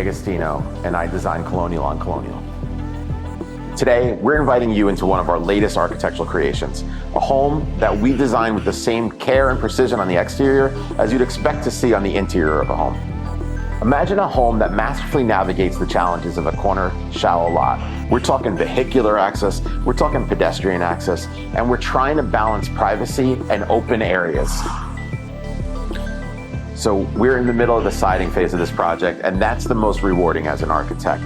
D'Agostino, and I design Colonial on Colonial. Today, we're inviting you into one of our latest architectural creations, a home that we designed with the same care and precision on the exterior as you'd expect to see on the interior of a home. Imagine a home that masterfully navigates the challenges of a corner, shallow lot. We're talking vehicular access, we're talking pedestrian access, and we're trying to balance privacy and open areas. So we're in the middle of the siding phase of this project, and that's the most rewarding as an architect.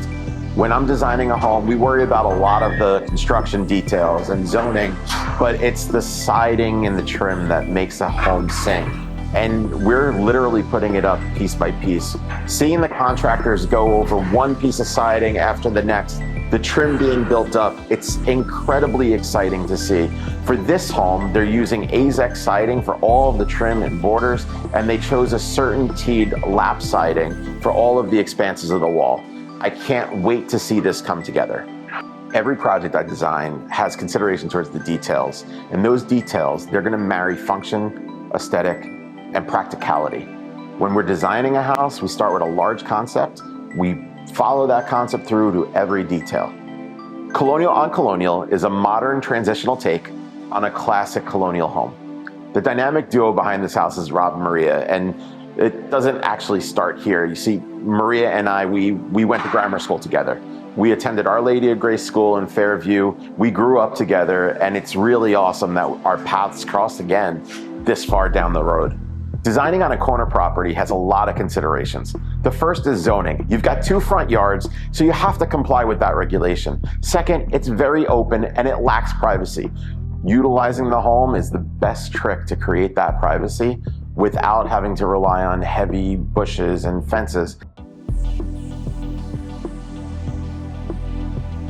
When I'm designing a home, we worry about a lot of the construction details and zoning, but it's the siding and the trim that makes a home sing. And we're literally putting it up piece by piece. Seeing the contractors go over one piece of siding after the next, the trim being built up, it's incredibly exciting to see. For this home, they're using AZEK siding for all of the trim and borders, and they chose a certainteed lap siding for all of the expanses of the wall. I can't wait to see this come together. Every project I design has consideration towards the details, and those details, they're gonna marry function, aesthetic, and practicality. When we're designing a house, we start with a large concept. We follow that concept through to every detail. Colonial on Colonial is a modern transitional take on a classic colonial home. The dynamic duo behind this house is Rob and Maria, and it doesn't actually start here. You see, Maria and I, we went to grammar school together. We attended Our Lady of Grace School in Fairview. We grew up together, and it's really awesome that our paths crossed again this far down the road. Designing on a corner property has a lot of considerations. The first is zoning. You've got 2 front yards, so you have to comply with that regulation. Second, it's very open and it lacks privacy. Utilizing the home is the best trick to create that privacy without having to rely on heavy bushes and fences.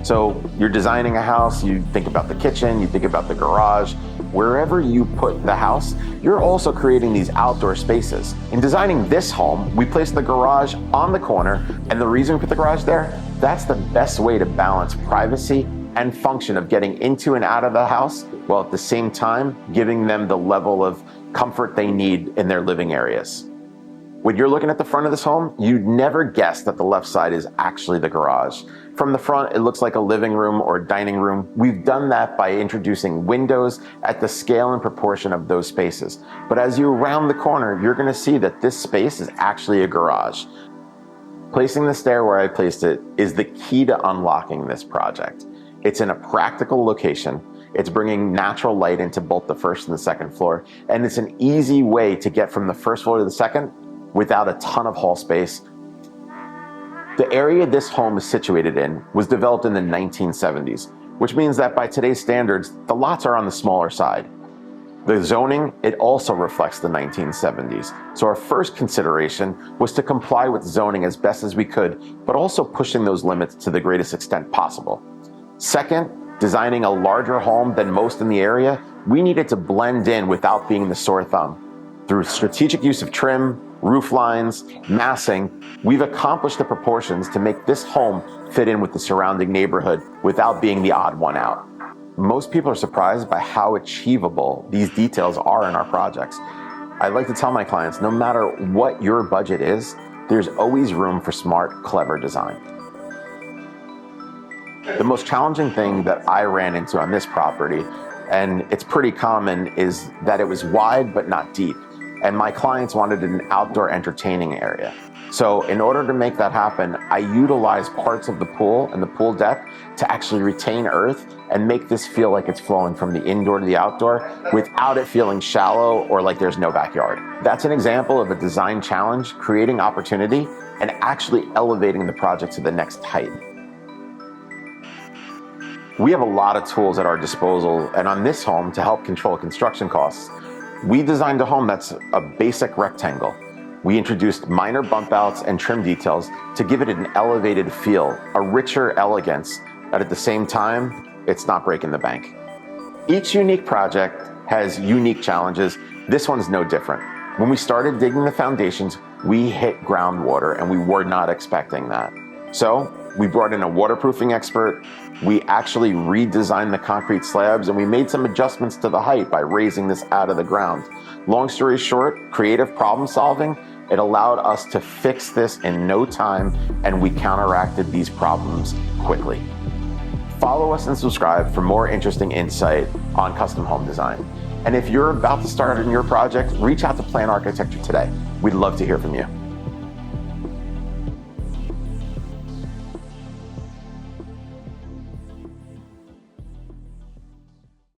So you're designing a house, you think about the kitchen, you think about the garage. Wherever you put the house, you're also creating these outdoor spaces. In designing this home, we placed the garage on the corner, and the reason we put the garage there, that's the best way to balance privacy and function of getting into and out of the house, while at the same time giving them the level of comfort they need in their living areas. When you're looking at the front of this home, you'd never guess that the left side is actually the garage. From the front, it looks like a living room or dining room. We've done that by introducing windows at the scale and proportion of those spaces. But as you round the corner, you're gonna see that this space is actually a garage. Placing the stair where I placed it is the key to unlocking this project. It's in a practical location. It's bringing natural light into both the first and the second floor, and it's an easy way to get from the first floor to the second without a ton of hall space. The area this home is situated in was developed in the 1970s, which means that by today's standards, the lots are on the smaller side. The zoning, it also reflects the 1970s. So our first consideration was to comply with zoning as best as we could, but also pushing those limits to the greatest extent possible. Second, designing a larger home than most in the area, we needed to blend in without being the sore thumb. Through strategic use of trim, roof lines, massing, we've accomplished the proportions to make this home fit in with the surrounding neighborhood without being the odd one out. Most people are surprised by how achievable these details are in our projects. I like to tell my clients, no matter what your budget is, there's always room for smart, clever design. The most challenging thing that I ran into on this property, and it's pretty common, is that it was wide but not deep. And my clients wanted an outdoor entertaining area. So in order to make that happen, I utilized parts of the pool and the pool deck to actually retain earth and make this feel like it's flowing from the indoor to the outdoor without it feeling shallow or like there's no backyard. That's an example of a design challenge, creating opportunity, and actually elevating the project to the next height. We have a lot of tools at our disposal, and on this home, to help control construction costs, we designed a home that's a basic rectangle. We introduced minor bump outs and trim details to give it an elevated feel, a richer elegance, but at the same time, it's not breaking the bank. Each unique project has unique challenges. This one's no different. When we started digging the foundations, we hit groundwater, and we were not expecting that. So we brought in a waterproofing expert. We actually redesigned the concrete slabs, and we made some adjustments to the height by raising this out of the ground. Long story short, creative problem solving It allowed us to fix this in no time, and we counteracted these problems quickly. Follow us and subscribe for more interesting insight on custom home design. And if you're about to start on your project, reach out to Plan Architecture today. We'd love to hear from you.